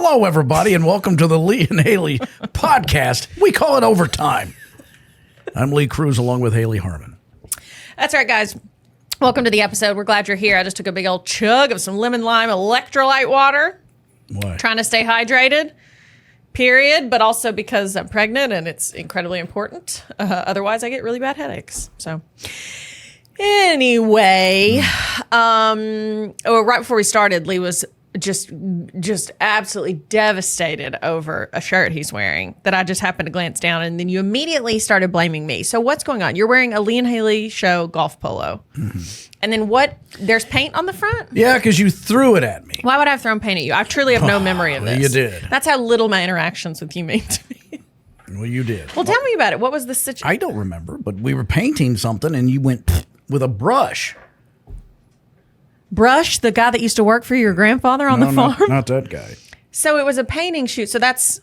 Hello, everybody, and welcome to the Lee and Hayley podcast. We call it Overtime. I'm Lee Cruz along with Hayley Harmon. That's right, guys. Welcome to the episode. We're glad you're here. I just took a big old chug of some lemon lime electrolyte water. Why? Trying to stay hydrated, period, but also because I'm pregnant and it's incredibly important. Otherwise, I get really bad headaches. So anyway, right before we started, Lee was just absolutely devastated over a shirt he's wearing that I just happened to glance down, and then you immediately started blaming me. So what's going on? You're wearing a Lee and Hayley show golf polo. Mm-hmm. And then what? There's paint on the front? Yeah, because you threw it at me. Why would I have thrown paint at you? I truly have no memory of this. You did. That's how little my interactions with you mean to me. Well, you did. Well, tell me about it. What was the situation? I don't remember, but we were painting something, and you went with a brush. Brush, the guy that used to work for your grandfather on the farm? Not that guy. So it was a painting shoot. So that's,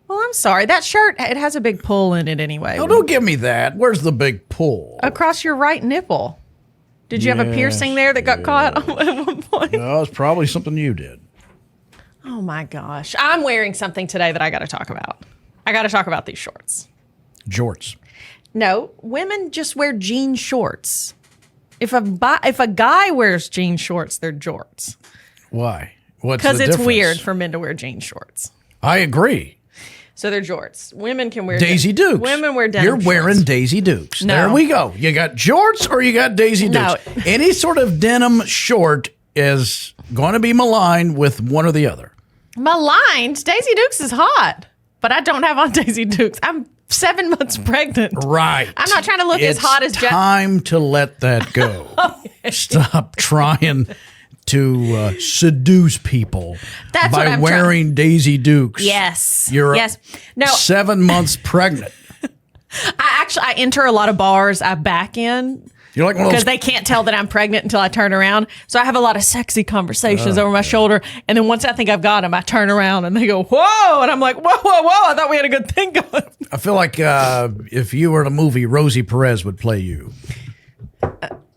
well, I'm sorry. That shirt, it has a big pull in it anyway. Oh, don't give me that. Where's the big pull? Across your right nipple. Did you have a piercing there that got caught at one point? No, it's probably something you did. Oh my gosh. I'm wearing something today that I got to talk about. I got to talk about these shorts. Jorts. No, women just wear jean shorts. If a guy wears jean shorts, they're jorts. Why? What's Because the it's difference? weird for men to wear jean shorts. I agree. So they're jorts. Women can wear Daisy Dukes. Women wear denim You're wearing shorts. Daisy Dukes. No. There we go. You got jorts or you got Daisy Dukes. No. Any sort of denim short is going to be maligned with one or the other. Maligned? Daisy Dukes is hot. But I don't have on Daisy Dukes. I'm 7 months pregnant. Right. I'm not trying to look as hot as It's time to let that go. Stop trying to seduce people That's what by I'm wearing Daisy Dukes. Yes. You're yes. No. 7 months pregnant. I enter a lot of bars. I back in. You're like one of those. Because they can't tell that I'm pregnant until I turn around. So I have a lot of sexy conversations over my shoulder. And then once I think I've got them, I turn around and they go, whoa. And I'm like, whoa, whoa, whoa. I thought we had a good thing going. I feel like if you were in a movie, Rosie Perez would play you.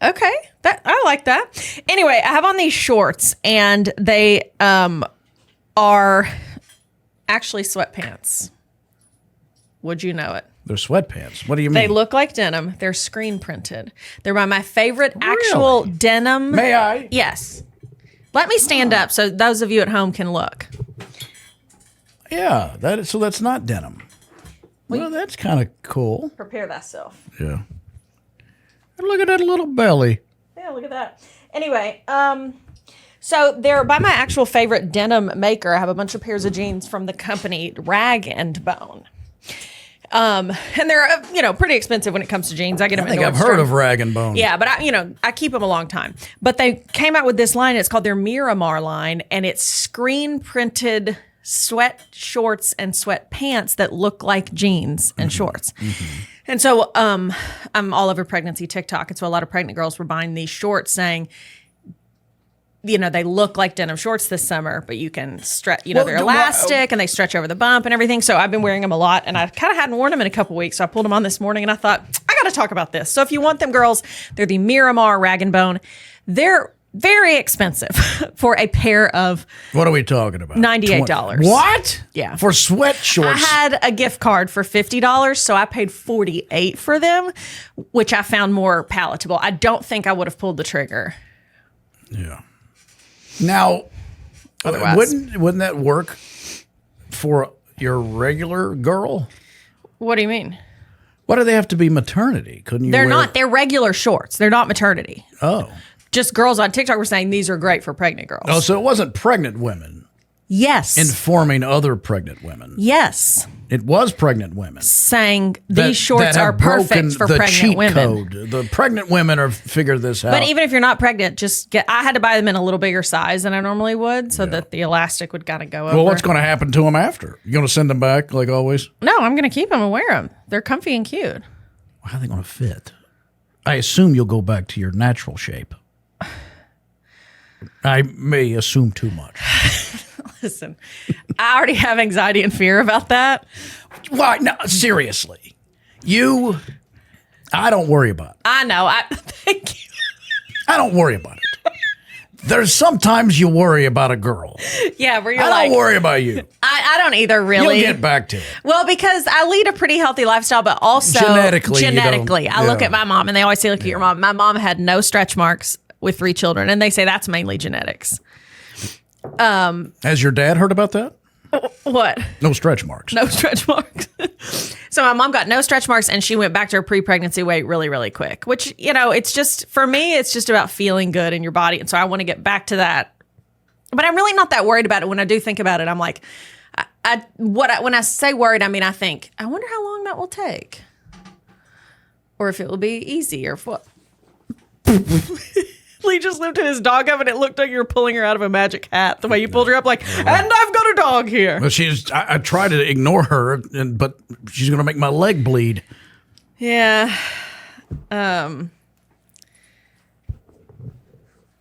Okay. I like that. Anyway, I have on these shorts and they are actually sweatpants. Would you know it? They're sweatpants. What do you mean? They look like denim. They're screen printed. They're by my favorite actual denim. May I? Yes. Let me stand up so those of you at home can look. Yeah. So that's not denim. Well, that's kind of cool. Prepare thyself. Yeah. And look at that little belly. Yeah, look at that. Anyway, so they're by my actual favorite denim maker. I have a bunch of pairs of jeans from the company Rag and Bone. And they're, pretty expensive when it comes to jeans. I get them I think I've heard of Rag and Bone. Yeah, but I keep them a long time. But they came out with this line. It's called their Miramar line, and it's screen printed sweat shorts and sweat pants that look like jeans and shorts. Mm-hmm. And so I'm all over pregnancy TikTok. And so a lot of pregnant girls were buying these shorts saying, they look like denim shorts this summer, but you can stretch, they're elastic and they stretch over the bump and everything. So I've been wearing them a lot and I kind of hadn't worn them in a couple weeks. So I pulled them on this morning and I thought, I got to talk about this. So if you want them, girls, they're the Miramar Rag and Bone. They're very expensive for a pair of What are we talking about? $98. What? Yeah. For sweat shorts? I had a gift card for $50, so I paid $48 for them, which I found more palatable. I don't think I would have pulled the trigger. Yeah. Now, Otherwise. wouldn't that work for your regular girl? What do you mean? Why do they have to be maternity? Couldn't you? They're not. They're regular shorts. They're not maternity. Oh. Just girls on TikTok were saying these are great for pregnant girls. Oh, so it wasn't pregnant women Yes. informing other pregnant women. Yes. It was pregnant women. Saying these that shorts have are perfect broken for the pregnant cheat women. Code. The pregnant women are figured this out. But even if you're not pregnant, I had to buy them in a little bigger size than I normally would so that the elastic would kind of go over. Well, what's going to happen to them after? You going to send them back like always? No, I'm going to keep them and wear them. They're comfy and cute. How are they going to fit? I assume you'll go back to your natural shape. I may assume too much. Listen, I already have anxiety and fear about that. Why? No, seriously. I don't worry about it. I know. Thank you. I don't worry about it. There's sometimes you worry about a girl. Yeah, where you're I don't worry about you. I don't either, really. You'll get back to it. Well, because I lead a pretty healthy lifestyle, but also genetically, I look at my mom, and they always say, look at your mom. My mom had no stretch marks with 3 children, and they say that's mainly genetics. Has your dad heard about that? What? No stretch marks. No stretch marks. So my mom got no stretch marks, and she went back to her pre-pregnancy weight really, really quick, which, it's just, for me, it's just about feeling good in your body. And so I want to get back to that. But I'm really not that worried about it. When I do think about it, I'm like, when I say worried, I mean, I think, I wonder how long that will take. Or if it will be easy or what. Lee just lifted his dog up, and it looked like you were pulling her out of a magic hat. The way you pulled her up, like, and I've got a dog here. Well, I try to ignore her, but she's going to make my leg bleed. Yeah.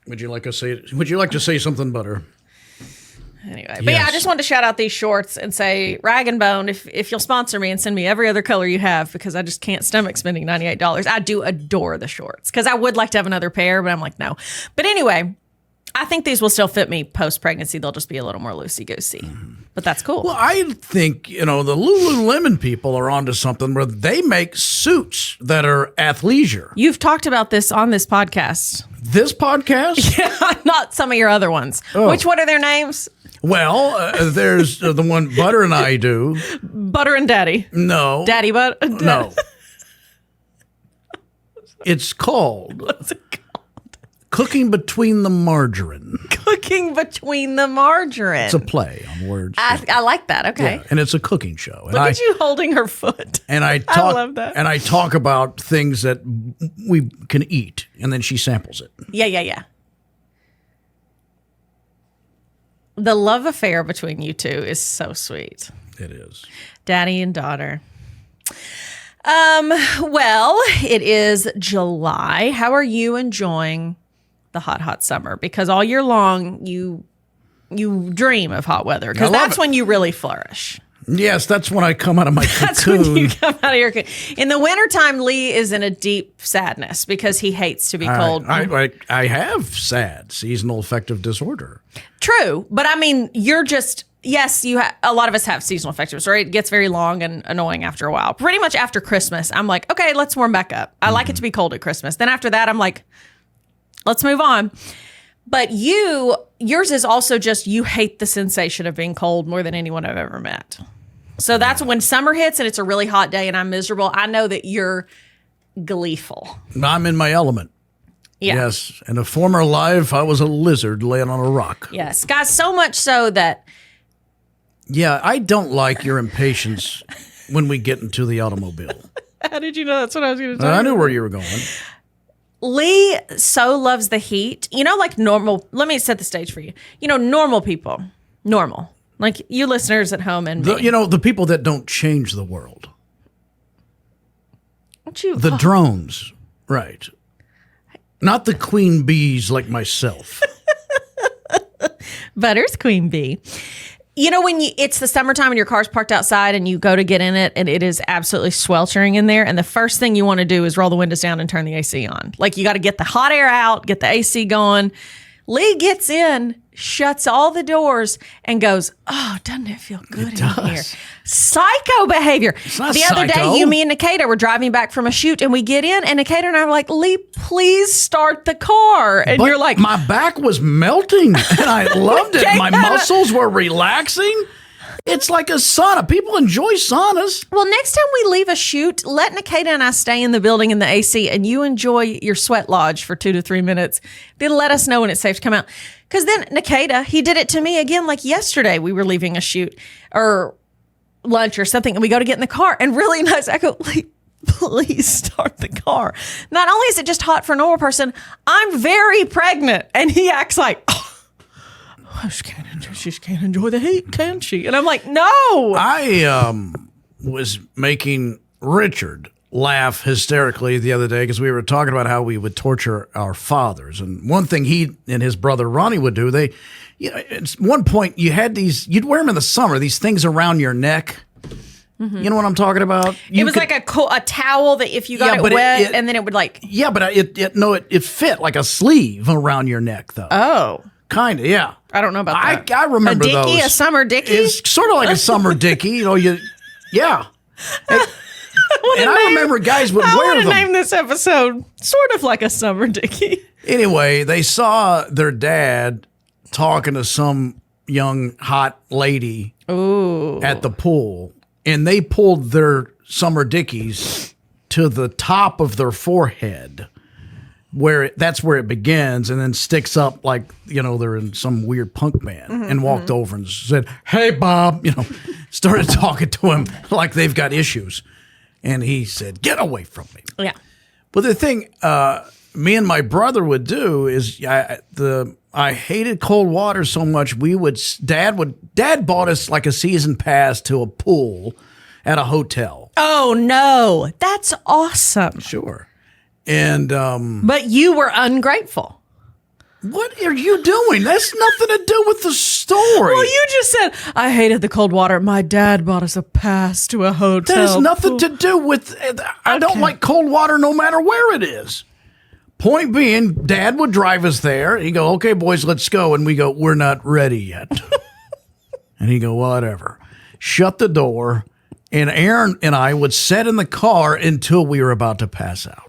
Would you like to say something about her? Anyway, but yeah, I just wanted to shout out these shorts and say, Rag and Bone, if you'll sponsor me and send me every other color you have, because I just can't stomach spending $98. I do adore the shorts, because I would like to have another pair, but I'm like, no. But anyway, I think these will still fit me post-pregnancy. They'll just be a little more loosey-goosey. But that's cool. Well, I think, the Lululemon people are onto something where they make suits that are athleisure. You've talked about this on this podcast. This podcast? Yeah, not some of your other ones. Oh. What are their names? Well, there's the one Butter and I do. Butter and Daddy. No. Daddy Butter? No. It's called... What's it called? Cooking Between the Margarine. Cooking Between the Margarine. It's a play on words. I like that. Okay. Yeah, and it's a cooking show. Look at you holding her foot. And I love that. And I talk about things that we can eat, and then she samples it. Yeah. The love affair between you two is so sweet. It is. Daddy and daughter. Well, it is July. How are you enjoying the hot summer? Because all year long you dream of hot weather, because that's when you really flourish. Yes, that's when I come out of my cocoon. That's when you come out of your cocoon. In the wintertime, Lee is in a deep sadness because he hates to be cold. I have SAD, seasonal affective disorder. True, but I mean, you're just... Yes, a lot of us have seasonal affective disorder. It gets very long and annoying after a while. Pretty much after Christmas, I'm like, okay, let's warm back up. I like it to be cold at Christmas. Then after that, I'm like, let's move on. But yours is also just, you hate the sensation of being cold more than anyone I've ever met. So that's when summer hits and it's a really hot day and I'm miserable. I know that you're gleeful. I'm in my element. Yeah. Yes. In a former life, I was a lizard laying on a rock. Yes. Guys, so much so that... Yeah, I don't like your impatience when we get into the automobile. How did you know that's what I was going to say? I knew where you were going. Lee so loves the heat. Like normal, let me set the stage for you. Normal people, like you listeners at home and me. The people that don't change the world. The drones, right. Not the queen bees like myself. Butter's queen bee. When it's the summertime and your car's parked outside and you go to get in it and it is absolutely sweltering in there, and the first thing you want to do is roll the windows down and turn the AC on. Like, you got to get the hot air out, get the AC going. Lee gets in, shuts all the doors, and goes, oh, doesn't it feel good in here? Psycho behavior. The other day, me and Nikita were driving back from a shoot, and we get in, and Nikita and I were like, Lee, please start the car. And you're like... My back was melting, and I loved it. My muscles were relaxing. It's like a sauna. People enjoy saunas. Well, next time we leave a shoot, let Nikita and I stay in the building in the AC and you enjoy your sweat lodge for 2 to 3 minutes. Then let us know when it's safe to come out. Because then Nikita, he did it to me again, like yesterday. We were leaving a shoot or lunch or something, and we go to get in the car. And really nice, I go, please start the car. Not only is it just hot for a normal person, I'm very pregnant. And he acts like, she can't enjoy the heat, can she? And I'm like, no. I was making Richard laugh hysterically the other day because we were talking about how we would torture our fathers. And one thing he and his brother Ronnie would do, at one point you had you'd wear them in the summer, these things around your neck. You know what I'm talking about? It was like a towel that if you got it wet, and then it would like. Yeah, but it fit like a sleeve around your neck, though. Oh. Kind of, yeah. I don't know about that. I remember a dickie, those. a summer dickie? It's sort of like a summer dickie. Yeah. I remember guys would wear them. I want to name this episode sort of like a summer dickie. Anyway, they saw their dad talking to some young hot lady at the pool, and they pulled their summer dickies to the top of their forehead, that's where it begins, and then sticks up like they're in some weird punk band, and walked over and said, "Hey, Bob," started talking to him like they've got issues, and he said, "Get away from me." Yeah. But the thing me and my brother would do is I hated cold water so much. Dad bought us like a season pass to a pool at a hotel. Oh no, that's awesome. Sure. And but you were ungrateful. What are you doing? That's nothing to do with the story. Well, you just said I hated the cold water. My dad bought us a pass to a hotel. That has nothing to do with. I don't like cold water no matter where it is. Point being, Dad would drive us there. He'd go, "Okay, boys, let's go." And we go, "We're not ready yet." And he'd go, "Whatever." Shut the door. And Aaron and I would sit in the car until we were about to pass out.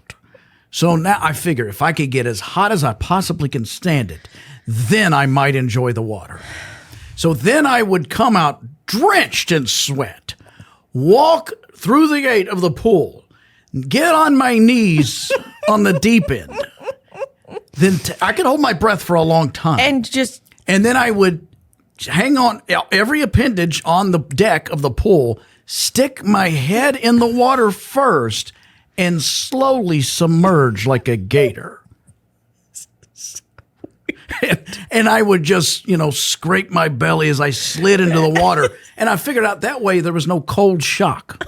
So now I figure if I could get as hot as I possibly can stand it, then I might enjoy the water. So then I would come out drenched in sweat, walk through the gate of the pool, get on my knees on the deep end. Then I could hold my breath for a long time. And then I would hang on every appendage on the deck of the pool, stick my head in the water first, and slowly submerge like a gator. And I would just, scrape my belly as I slid into the water. And I figured out that way there was no cold shock.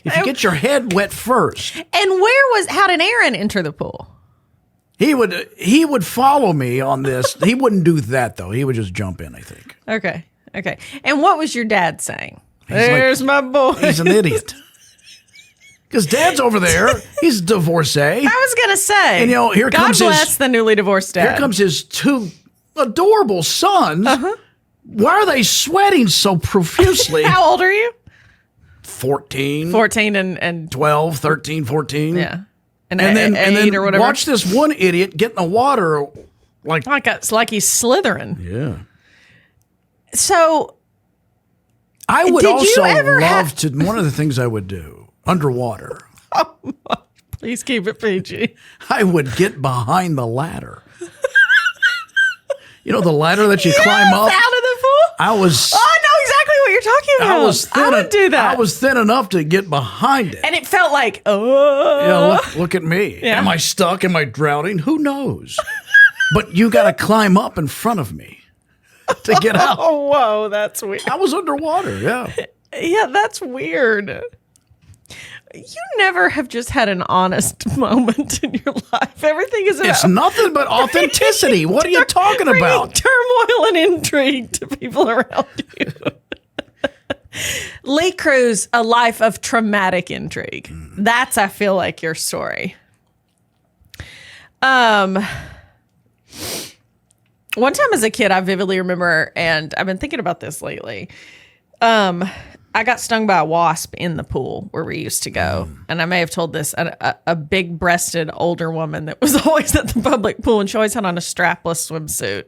If you get your head wet first. And how did Aaron enter the pool? He would follow me on this. He wouldn't do that, though. He would just jump in, I think. Okay. And what was your dad saying? There's my boy. He's an idiot. Because Dad's over there. He's a divorcee. I was going to say. And, here comes God bless the newly divorced dad. Here comes his two adorable sons. Uh-huh. Why are they sweating so profusely? How old are you? 14. 14 and 12, 13, 14. Yeah. And then or whatever. Watch this one idiot get in the water like he's slithering. Yeah. So I would also love to. One of the things I would do underwater. Oh, please keep it PG. I would get behind the ladder. The ladder that you climb up out of the pool. I was. Oh, I know exactly what you're talking about. I would do that. I was thin enough to get behind it, and it felt like, oh, yeah. Look at me. Yeah. Am I stuck? Am I drowning? Who knows? But you got to climb up in front of me to get out. Oh, whoa, that's weird. I was underwater. Yeah. Yeah, that's weird. You never have just had an honest moment in your life. Everything is about... It's nothing but authenticity. What are you talking about? Turmoil and intrigue to people around you. Lee Cruz, a life of traumatic intrigue. That's, I feel like, your story. One time as a kid, I vividly remember, and I've been thinking about this lately. I got stung by a wasp in the pool where we used to go. And I may have told this, a big-breasted older woman that was always at the public pool, and she always had on a strapless swimsuit.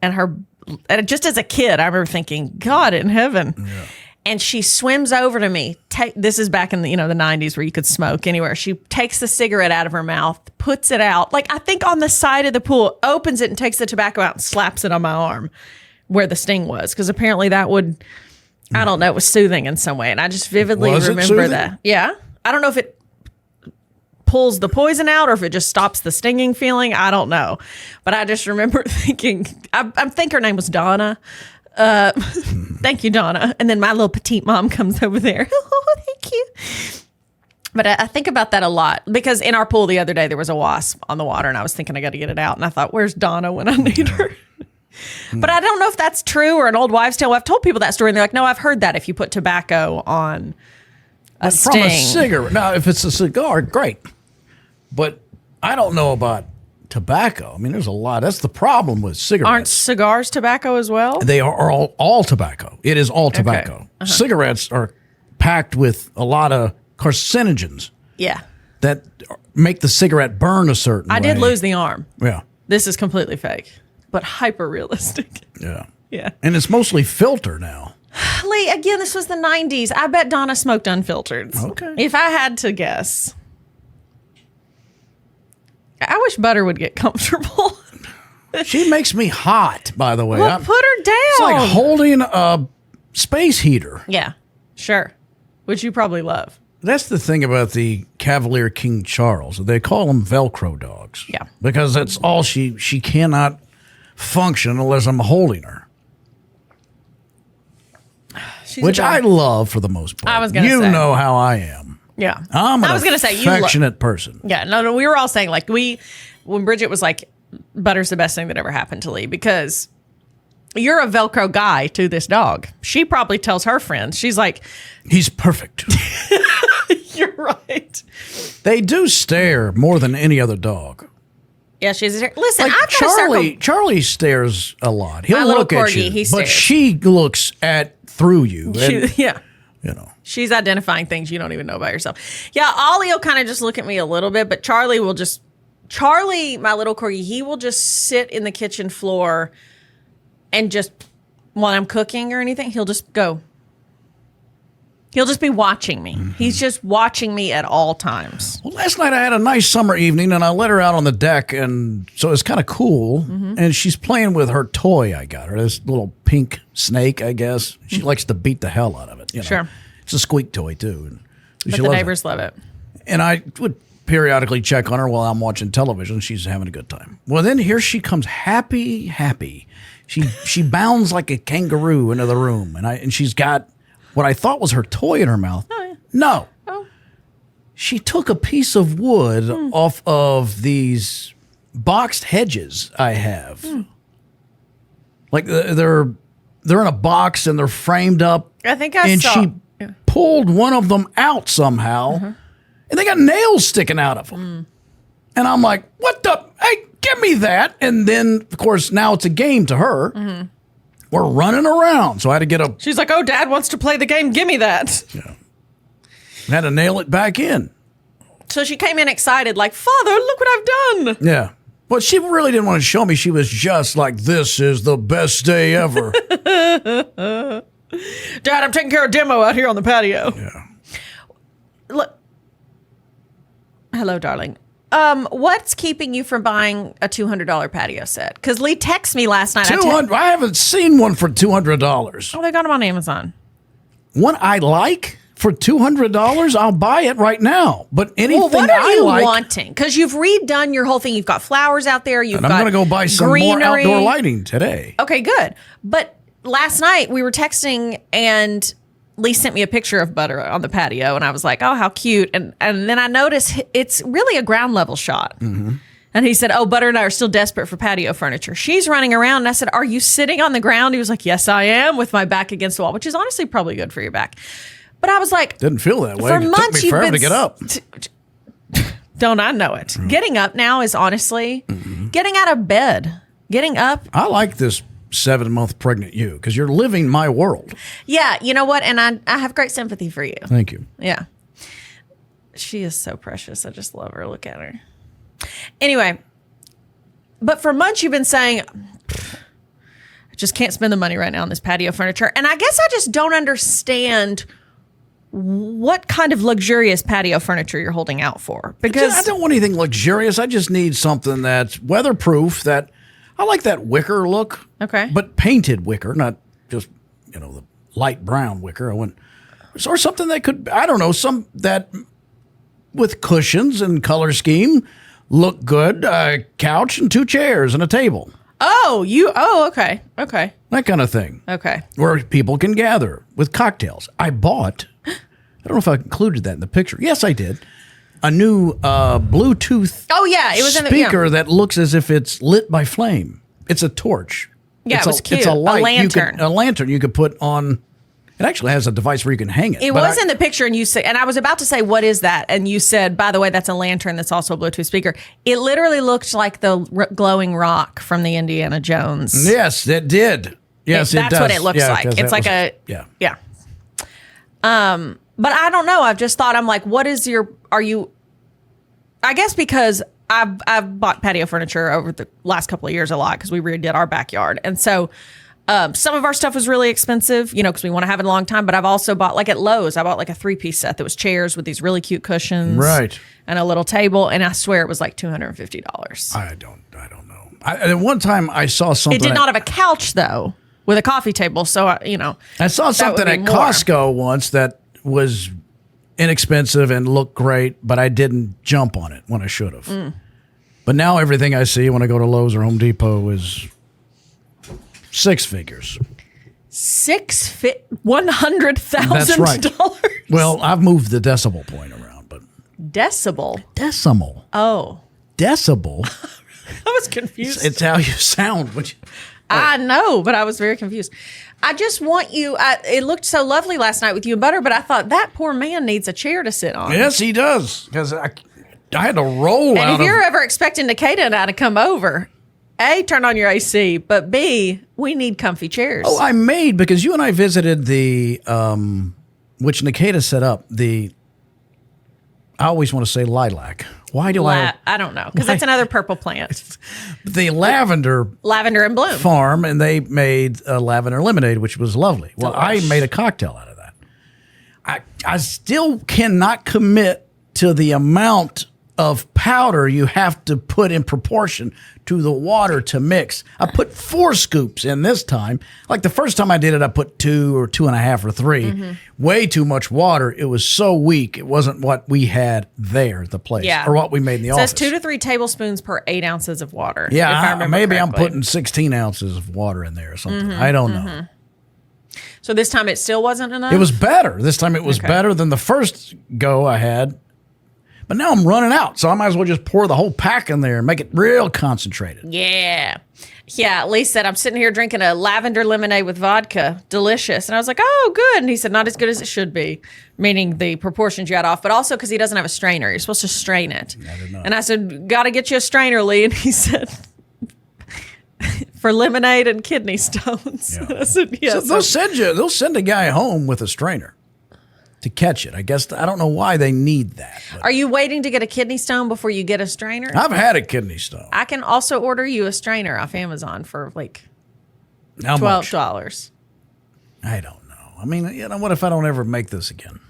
Mm-hmm. And just as a kid, I remember thinking, God in heaven. Yeah. And she swims over to me. This is back in the 90s where you could smoke anywhere. She takes the cigarette out of her mouth, puts it out, like I think on the side of the pool, opens it and takes the tobacco out and slaps it on my arm where the sting was. Because apparently that would... I don't know. It was soothing in some way. And I just vividly remember that. Yeah. I don't know if it pulls the poison out or if it just stops the stinging feeling. I don't know. But I just remember thinking, I think her name was Donna. Thank you, Donna. And then my little petite mom comes over there. Oh, thank you. But I think about that a lot because in our pool the other day, there was a wasp on the water and I was thinking I got to get it out. And I thought, where's Donna when I need her? But I don't know if that's true or an old wives' tale. I've told people that story, and they're like, no, I've heard that if you put tobacco on a sting. From a cigarette. Now, if it's a cigar, great. But I don't know about tobacco. I mean, there's a lot. That's the problem with cigarettes. Aren't cigars tobacco as well? They are all tobacco. It is all tobacco. Okay. Cigarettes are packed with a lot of carcinogens. Yeah. That make the cigarette burn a certain way. I did lose the arm. Yeah. This is completely fake, but hyper realistic. Yeah. Yeah. And it's mostly filter now. Lee, again, this was the 90s. I bet Donna smoked unfiltered. Okay. If I had to guess. I wish Butter would get comfortable. She makes me hot, by the way. Well, put her down. It's like holding a space heater. Yeah, sure. Which you probably love. That's the thing about the Cavalier King Charles. They call them Velcro dogs. Yeah. Because that's all she cannot function unless I'm holding her. Which I love for the most part. I was going to say. You know how I am. Yeah. I'm an affectionate person. Yeah, no, we were all saying, like, when Bridget was like, Butter's the best thing that ever happened to Lee, because you're a Velcro guy to this dog. She probably tells her friends, she's like, he's perfect. You're right. They do stare more than any other dog. Yeah, she's listen. Like I've got Charlie stares a lot. He'll My little look at corgi, you, he but stares. she looks through you. And, yeah. you know, She's identifying things you don't even know about yourself. Yeah, Ollie will kind of just look at me a little bit, but Charlie, my little corgi, he will just sit in the kitchen floor and just, while I'm cooking or anything, he'll just go. He'll just be watching me. Mm-hmm. He's just watching me at all times. Well, last night I had a nice summer evening, and I let her out on the deck, and so it's kind of cool. Mm-hmm. And she's playing with her toy I got her, this little pink snake, I guess. She likes to beat the hell out of it. You know? Sure. It's a squeak toy, too. And but the neighbors love it. And I would periodically check on her while I'm watching television. She's having a good time. Well, then here she comes, happy. She bounds like a kangaroo into the room, and she's got what I thought was her toy in her mouth. Oh, yeah. No. Oh. She took a piece of wood off of these boxed hedges I have. Like they're in a box and they're framed up. I think I saw. And she pulled one of them out somehow, and they got nails sticking out of them. And I'm like, what the? Hey, give me that. And then, of course, now it's a game to her. We're running around. So I had to get a... She's like, oh, Dad wants to play the game. Give me that. Yeah. Had to nail it back in. So she came in excited, like, Father, look what I've done. Yeah. But she really didn't want to show me. She was just like, this is the best day ever. Dad, I'm taking care of demo out here on the patio. Yeah. Look. Hello, darling. What's keeping you from buying a $200 patio set? Because Lee texted me last night. I haven't seen one for $200. Oh, they got them on Amazon. One I like for $200, I'll buy it right now. But anything what are you I like, wanting? Because you've redone your whole thing. You've got flowers out there. You've and I'm going to go buy some greenery. more outdoor lighting today. Okay, good. But last night we were texting and Lee sent me a picture of Butter on the patio, and I was like, oh, how cute. And then I noticed it's really a ground level shot. Mm-hmm. And he said, oh, Butter and I are still desperate for patio furniture. She's running around. And I said, are you sitting on the ground? He was like, yes, I am, with my back against the wall, which is honestly probably good for your back. But I was like, didn't feel that way. For it months, took me forever to get up. Don't I know it? Mm-hmm. Getting up now is honestly getting out of bed. Getting up. I like this 7-month pregnant you because you're living my world. Yeah, you know what? And I have great sympathy for you. Thank you. Yeah. She is so precious. I just love her. Look at her. Anyway, but for months you've been saying, I just can't spend the money right now on this patio furniture. And I guess I just don't understand what kind of luxurious patio furniture you're holding out for. Because I don't want anything luxurious. I just need something that's weatherproof, that I like that wicker look. Okay. But painted wicker, not just, the light brown wicker. Or something that could, I don't know, some that with cushions and color scheme look good. A couch and 2 chairs and a table. Okay. That kind of thing. Okay. Where people can gather with cocktails. I bought, I don't know if I included that in the picture. Yes, I did. A new Bluetooth it was speaker that looks as if it's lit by flame. It's a torch. Yeah, it was cute. It's a light. lantern. A lantern you could put on. It actually has a device where you can hang it. It was in the picture, and you said, and I was about to say, "What is that?" And you said, "By the way, that's a lantern that's also a Bluetooth speaker." It literally looked like the glowing rock from the Indiana Jones. Yes, it did. Yes, it does. That's what it looks like. It's like yeah. But I don't know. I've just thought, I'm like, what is are you? I guess because I've bought patio furniture over the last couple of years a lot because we redid our backyard, and so. Some of our stuff was really expensive, because we want to have it a long time. But I've also bought, like at Lowe's, I bought like a 3-piece set that was chairs with these really cute cushions, right, and a little table. And I swear it was like $250. I don't know. At one time I saw something. It did not have a couch though, with a coffee table. So I saw something at Costco once that was inexpensive and looked great, but I didn't jump on it when I should have. But now everything I see when I go to Lowe's or Home Depot is. 6 figures. $100,000. That's right. Well, I've moved the decimal point around, but decimal. Oh, decibel. I was confused. It's how you sound. I know, but I was very confused. I just want you. It looked so lovely last night with you and Butter, but I thought that poor man needs a chair to sit on. Yes, he does. Because I had to roll. And if you're ever expecting Nikita and I to come over. A, turn on your AC, but B, we need comfy chairs. Oh, I made, because you and I visited the, which Nikita set up, I always want to say lilac. Why do I don't know, because that's another purple plant. The lavender and bloom farm, and they made a lavender lemonade, which was lovely. Well, I made a cocktail out of that. I still cannot commit to the amount of powder you have to put in proportion to the water to mix. I put 4 scoops in this time. Like the first time I did it, I put 2 or 2.5 or 3. Mm-hmm. Way too much water. It was so weak. It wasn't what we had there at the place, or what we made in the office. It says 2 to 3 tablespoons per 8 ounces of water. Yeah, maybe I'm putting 16 ounces of water in there or something. I don't know. So this time it still wasn't enough? It was better. This time it was better than the first go I had. But now I'm running out, so I might as well just pour the whole pack in there and make it real concentrated. Yeah. Lee said, I'm sitting here drinking a lavender lemonade with vodka. Delicious. And I was like, oh, good. And he said, not as good as it should be, meaning the proportions you got off, but also because he doesn't have a strainer. You're supposed to strain it. I did not. And I said, got to get you a strainer, Lee. And he said, for lemonade and kidney stones. Yeah. I said, yes. So they'll send a guy home with a strainer to catch it. I guess I don't know why they need that. Are you waiting to get a kidney stone before you get a strainer? I've had a kidney stone. I can also order you a strainer off Amazon for like $12. I don't know. I mean, what if I don't ever make this again?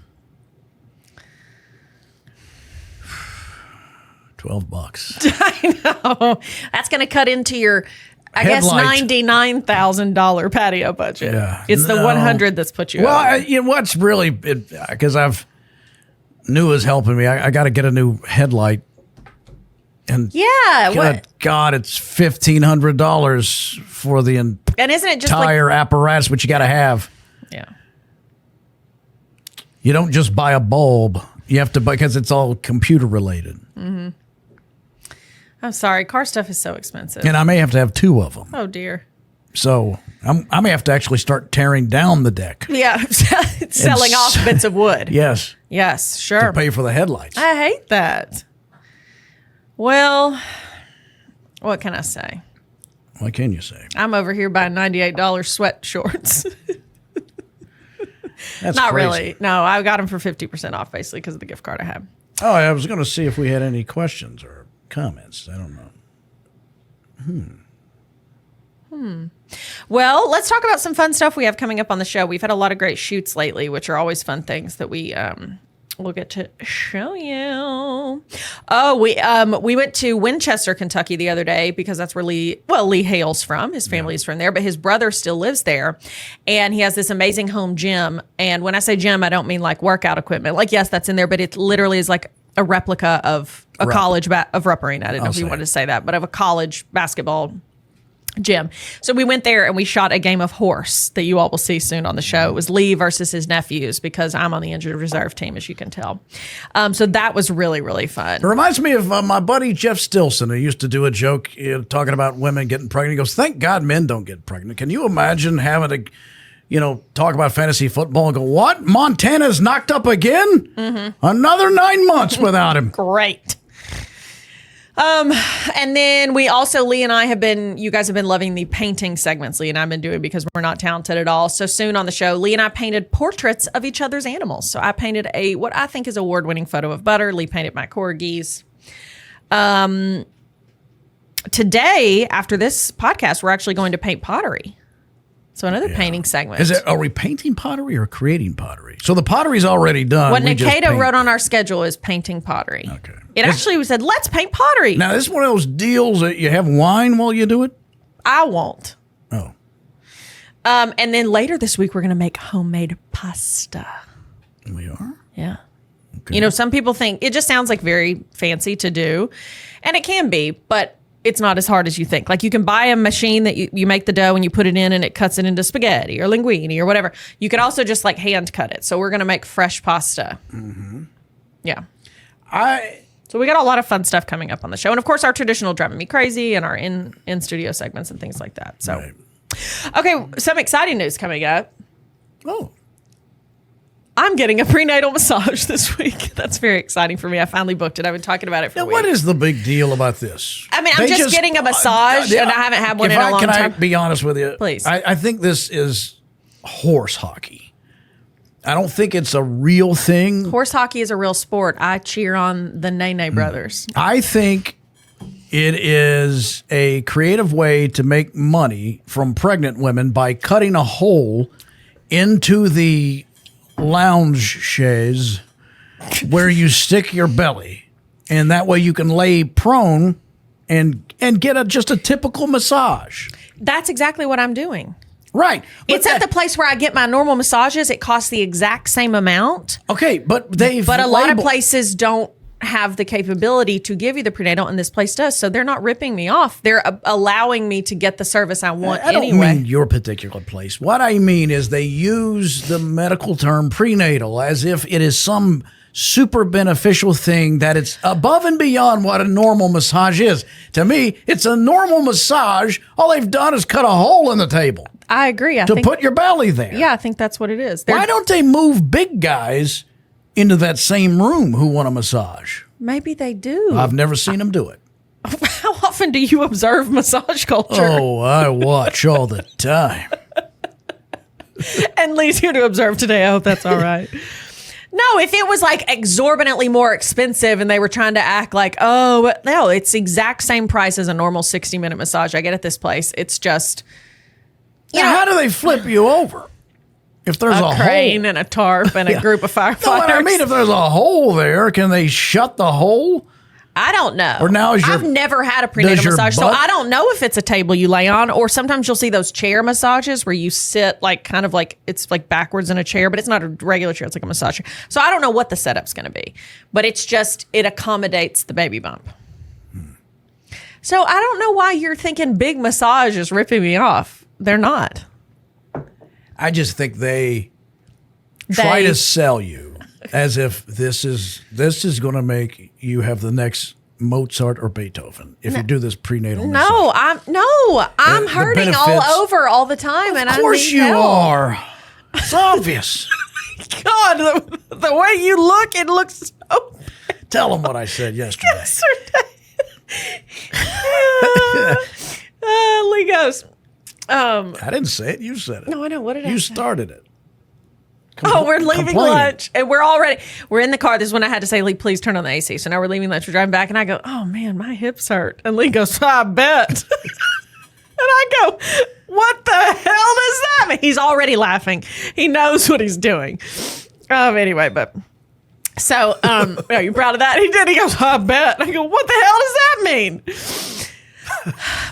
$12. I know. That's going to cut into your guess $99,000 patio budget. Yeah, it's the 100 that's put you. Well, what's really because new is helping me. I got to get a new headlight, and God, it's $1,500 for the and isn't it just entire apparatus, which you got to have. Yeah, you don't just buy a bulb; you have to buy because it's all computer related. Mm-hmm. I'm sorry, car stuff is so expensive. And I may have to have 2 of them. Oh, dear. So I may have to actually start tearing down the deck. Yeah, selling off bits of wood. Yes. Yes, sure. To pay for the headlights. I hate that. Well, what can I say? What can you say? I'm over here buying $98 sweat shorts. That's not crazy. Really. No, I got them for 50% off, basically, because of the gift card I have. Oh, I was going to see if we had any questions or comments. I don't know. Well, let's talk about some fun stuff we have coming up on the show. We've had a lot of great shoots lately, which are always fun things that we'll get to show you. Oh, we went to Winchester, Kentucky the other day because that's where Lee hails from. His family is from there, but his brother still lives there, and he has this amazing home gym. And when I say gym, I don't mean like workout equipment. Like, yes, that's in there, but it literally is like a replica of a college of Rupp Arena. I didn't know if you wanted to say that, but of a college basketball gym. So we went there and we shot a game of horse that you all will see soon on the show. It was Lee versus his nephews because I'm on the injured reserve team, as you can tell. So that was really, really fun. It reminds me of my buddy Jeff Stilson, who used to do a joke talking about women getting pregnant. He goes, thank God men don't get pregnant. Can you imagine having to, talk about fantasy football and go, what? Montana's knocked up again? Mm-hmm. Another 9 months without him. Great. And then we also, you guys have been loving the painting segments Lee and I've been doing because we're not talented at all. So soon on the show, Lee and I painted portraits of each other's animals. So I painted what I think is award-winning photo of Butter. Lee painted my corgis. Today, after this podcast, we're actually going to paint pottery. So another painting segment. Are we painting pottery or creating pottery? So the pottery's already done. What Nikita wrote on our schedule is painting pottery. Okay. It actually said, let's paint pottery. Now, this is one of those deals that you have wine while you do it? I won't. Oh. And then later this week, we're going to make homemade pasta. We are? Yeah. Okay. Some people think it just sounds like very fancy to do. And it can be, but it's not as hard as you think. Like you can buy a machine that you make the dough and you put it in and it cuts it into spaghetti or linguine or whatever. You could also just like hand cut it. So we're going to make fresh pasta. Mm-hmm. Yeah. So we got a lot of fun stuff coming up on the show. And of course our traditional Driving Me Crazy and our in studio segments and things like that. So, right. Okay. Some exciting news coming up. Oh. I'm getting a prenatal massage this week. That's very exciting for me. I finally booked it. I've been talking about it for a week. What is the big deal about this? I mean, I'm just getting a massage, and I haven't had one in a long time. Can I be honest with you? Please. I think this is horse hockey. I don't think it's a real thing. Horse hockey is a real sport. I cheer on the Nene brothers. I think it is a creative way to make money from pregnant women by cutting a hole into the lounge chaise where you stick your belly, and that way you can lay prone and get just a typical massage. That's exactly what I'm doing. Right. It's at the place where I get my normal massages. It costs the exact same amount. Okay, but a lot of places don't have the capability to give you the prenatal, and this place does. So they're not ripping me off. They're allowing me to get the service I want anyway. I don't mean your particular place. What I mean is they use the medical term prenatal as if it is some super beneficial thing that it's above and beyond what a normal massage is. To me, it's a normal massage. All they've done is cut a hole in the table. I agree. To put your belly there. Yeah, I think that's what it is. Why don't they move big guys into that same room who want a massage? Maybe they do. I've never seen them do it. How often do you observe massage culture? Oh, I watch all the time. And Lee's here to observe today. I hope that's all right. No, if it was like exorbitantly more expensive and they were trying to act like, oh, no, it's the exact same price as a normal 60-minute massage I get at this place. It's just, how do they flip you over? If there's a crane hole and a tarp and a group of firefighters. No, what I mean, if there's a hole there, can they shut the hole? I don't know. Or now I've never had a prenatal massage, so I don't know if it's a table you lay on, or sometimes you'll see those chair massages where you sit like kind of like it's like backwards in a chair, but it's not a regular chair. It's like a massage chair. So I don't know what the setup's going to be, but it's just it accommodates the baby bump. So I don't know why you're thinking big massage is ripping me off. They're not. I just think they try to sell you as if this is going to make you have the next Mozart or Beethoven if you do this prenatal massage. I'm hurting all over all the time, and I need help. Of course you are. It's obvious. God, the way you look, it looks so bad. Tell them what I said yesterday. Lee goes. I didn't say it. You said it. No, I know. What did I say? You started it. We're leaving lunch, and we're in the car. This is when I had to say, Lee, please turn on the AC. So now we're leaving lunch. We're driving back, and I go, oh, man, my hips hurt. And Lee goes, I bet. And I go, what the hell does that mean? He's already laughing. He knows what he's doing. Anyway, but so are you proud of that? He did. He goes, I bet. I go, what the hell does that mean?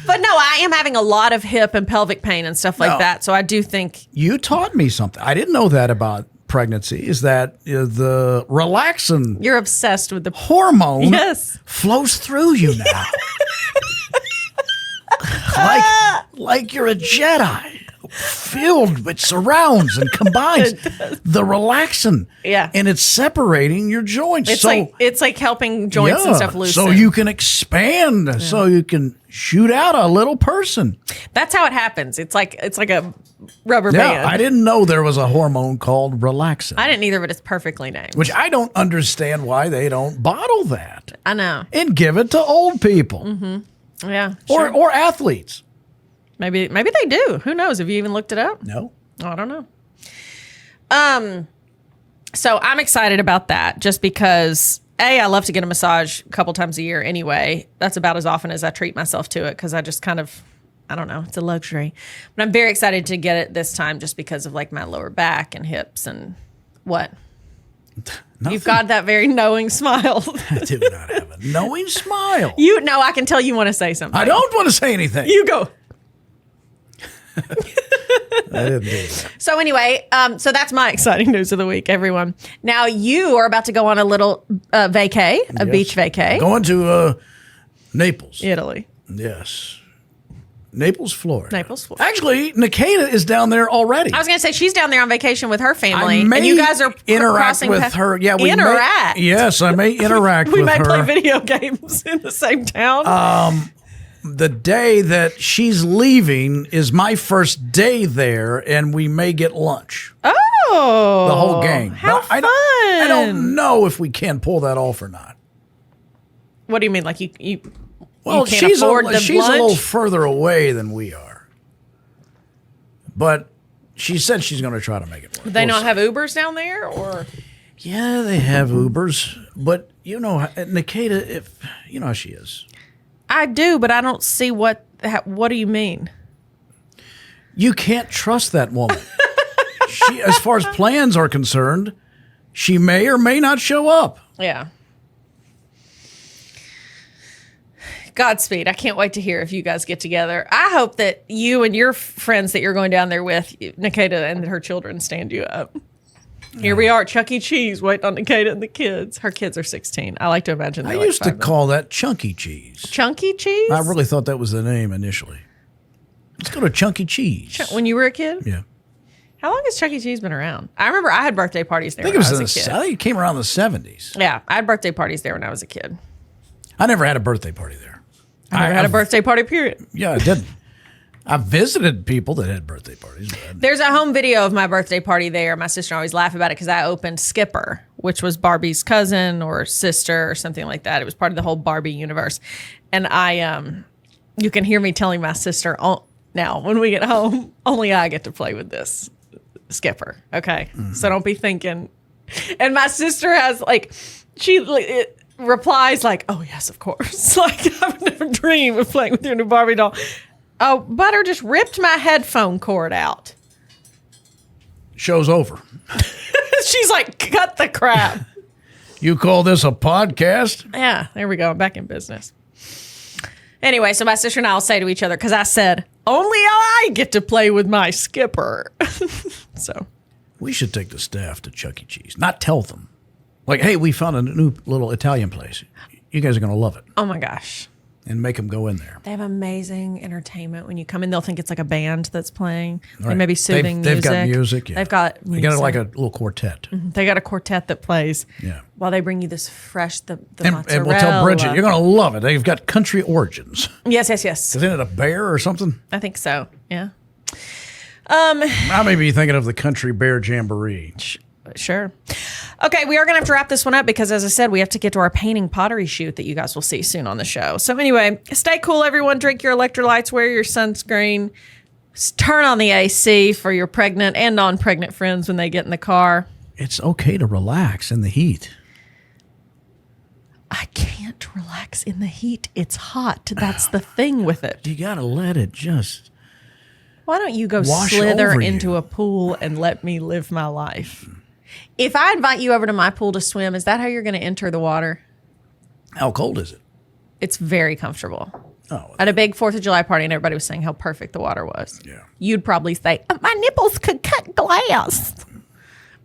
But no, I am having a lot of hip and pelvic pain and stuff like that. So I do think you taught me something. I didn't know that about pregnancy. Is that the relaxin? You're obsessed with the hormone. Yes, flows through you now. like you're a Jedi. Filled with surrounds and combines the relaxin. Yeah. And it's separating your joints. It's like helping joints and stuff loosen. So you can expand, so you can shoot out a little person. That's how it happens. It's like a rubber band. I didn't know there was a hormone called relaxin. I didn't either, but it's perfectly named. Which I don't understand why they don't bottle that. I know. And give it to old people. Mm-hmm. Yeah. Sure. Or athletes. Maybe they do. Who knows? Have you even looked it up? No. I don't know. So I'm excited about that just because I love to get a massage a couple times a year anyway. That's about as often as I treat myself to it because I just kind of, I don't know, it's a luxury. But I'm very excited to get it this time just because of like my lower back and hips and what? Nothing. You've got that very knowing smile. I do not have a knowing smile. I can tell you want to say something. I don't want to say anything. You go. I didn't do that. So anyway, so that's my exciting news of the week, everyone. Now you are about to go on a little vacay, beach vacay. Going to Naples. Italy. Yes. Naples, Florida. Naples, Florida. Actually, Nikita is down there already. I was going to say she's down there on vacation with her family, I may and you guys are interact with her. Yeah, we interact. Yes, I may interact with her. We may play video games in the same town. The day that she's leaving is my first day there, and we may get lunch. Oh, the whole gang. How but fun! I don't know if we can pull that off or not. What do you mean? Like you Well, can't afford the she's lunch? a little further away than we are, but she said she's going to try to make it work. Do they not have Ubers down there, or? Yeah, they have Ubers, but you know, Nikita, if you know how she is. I do, but I don't see what do you mean? You can't trust that woman. As far as plans are concerned, she may or may not show up. Yeah. Godspeed. I can't wait to hear if you guys get together. I hope that you and your friends that you're going down there with, Nikita and her children, stand you up. Here we are at Chuck E. Cheese waiting on Nikita and the kids. Her kids are 16. I like to imagine I used to call that Chunky Cheese. Chunky Cheese? I really thought that was the name initially. Let's go to Chunky Cheese. When you were a kid? Yeah. How long has Chuck E. Cheese been around? I remember I had birthday parties there when I was a kid. I think it came around the 70s. Yeah, I had birthday parties there when I was a kid. I never had a birthday party there. I never had a birthday party, period. Yeah, I didn't. I visited people that had birthday parties. There's a home video of my birthday party there. My sister always laughed about it because I opened Skipper, which was Barbie's cousin or sister or something like that. It was part of the whole Barbie universe. And you can hear me telling my sister, now when we get home, only I get to play with this Skipper. Okay. Mm-hmm. So don't be thinking. And my sister has she replies like, oh yes, of course. Like I would never dream of playing with your new Barbie doll. Oh, Butter just ripped my headphone cord out. Show's over. She's like, cut the crap. You call this a podcast? Yeah, there we go. I'm back in business. Anyway, so my sister and I will say to each other, because I said, only I get to play with my Skipper. So we should take the staff to Chuck E. Cheese. Not tell them. Like, hey, we found a new little Italian place. You guys are going to love it. Oh, my gosh. And make them go in there. They have amazing entertainment. When you come in, they'll think it's like a band that's playing. Right. They may be soothing music. They've got music. Yeah. They've got music. They got like a little quartet. Mm-hmm. They got a quartet that plays. Yeah. While they bring you this fresh, the mozzarella. And we'll tell Bridget, you're going to love it. They've got country origins. Yes. Isn't it a bear or something? I think so. Yeah. I may be thinking of the Country Bear Jamboree. Sure. Okay, we are going to have to wrap this one up because, as I said, we have to get to our painting pottery shoot that you guys will see soon on the show. So anyway, stay cool, everyone. Drink your electrolytes, wear your sunscreen, turn on the AC for your pregnant and non-pregnant friends when they get in the car. It's okay to relax in the heat. I can't relax in the heat. It's hot. That's the thing with it. You got to let it just... Why don't you go slither into a pool and let me live my life? If I invite you over to my pool to swim, is that how you're going to enter the water? How cold is it? It's very comfortable. Oh, at a big 4th of July party, and everybody was saying how perfect the water was. Yeah. You'd probably say, my nipples could cut glass.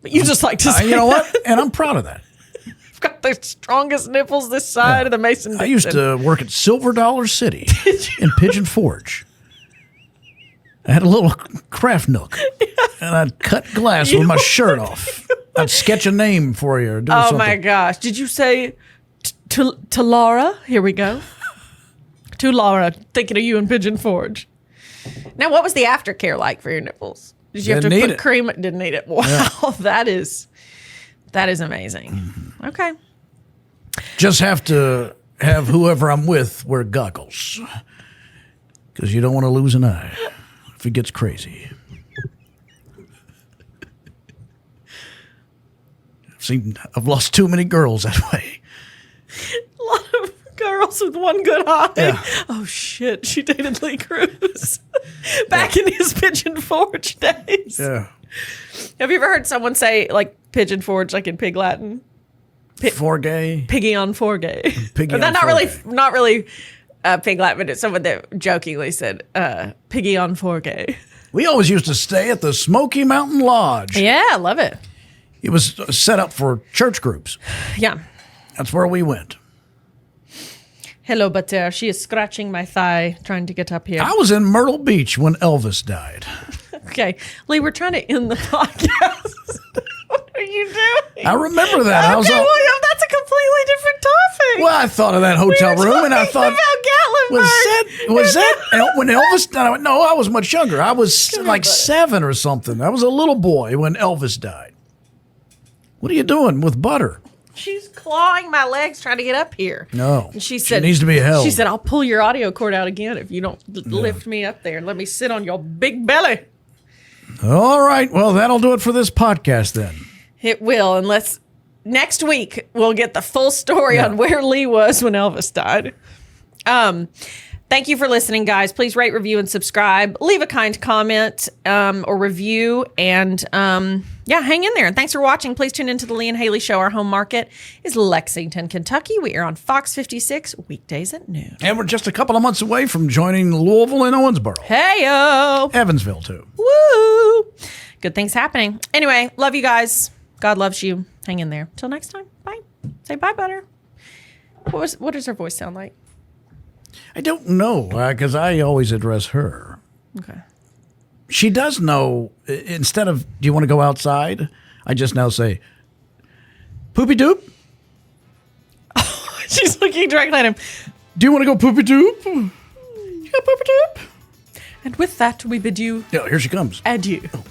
But you just like to say you know what? And I'm proud of that. I've got the strongest nipples this side of the Mason-Dixon. I used to work at Silver Dollar City in Pigeon Forge. I had a little craft nook, and I'd cut glass with my shirt off. I'd sketch a name for you. Or do something. My gosh! Did you say to Laura? Here we go. To Laura, thinking of you in Pigeon Forge. Now, what was the aftercare like for your nipples? Did you have to put cream? Didn't need it. Wow, yeah. That is amazing. Mm-hmm. Okay. Just have to have whoever I'm with wear goggles, because you don't want to lose an eye if it gets crazy. I've lost too many girls that way. A lot of girls with one good eye. Yeah. Oh shit! She dated Lee Cruz back in his Pigeon Forge days. Yeah. Have you ever heard someone say like Pigeon Forge, like in Pig Latin? Forgay. Piggy on forgay. Piggy on not forgay. not really Pig Latin, but it's someone that jokingly said piggy on forgay. We always used to stay at the Smoky Mountain Lodge. Yeah, I love it. It was set up for church groups. Yeah. That's where we went. Hello, Bater. She is scratching my thigh, trying to get up here. I was in Myrtle Beach when Elvis died. Okay. Lee, we're trying to end the podcast. What are you doing? I remember that. Okay, I was William, that's a completely different topic. well, I thought of that hotel room, and I thought, was that when Elvis died? I went, no, I was much younger. I was like 7 or something. I was a little boy when Elvis died. What are you doing with butter? She's clawing my legs trying to get up here. No. And she said, needs to be held. She said, I'll pull your audio cord out again if you don't lift me up there and let me sit on your big belly. All right. Well, that'll do it for this podcast then. It will, unless next week we'll get the full story on where Lee was when Elvis died. Thank you for listening, guys. Please rate, review, and subscribe. Leave a kind comment or review. And hang in there. And thanks for watching. Please tune into the Lee and Hayley Show. Our home market is Lexington, Kentucky. We are on Fox 56 weekdays at noon. And we're just a couple of months away from joining Louisville and Owensboro. Hey-o. Evansville, too. Woo! Good things happening. Anyway, love you guys. God loves you. Hang in there. Till next time. Bye. Say bye, Butter. What does her voice sound like? I don't know, because I always address her. Okay. She does know. Instead of, do you want to go outside? I just now say, poopy doop. She's looking directly at him. Do you want to go poopy doop? Yeah, poopy doop. And with that, we bid you Yeah, here she comes. adieu. Oh.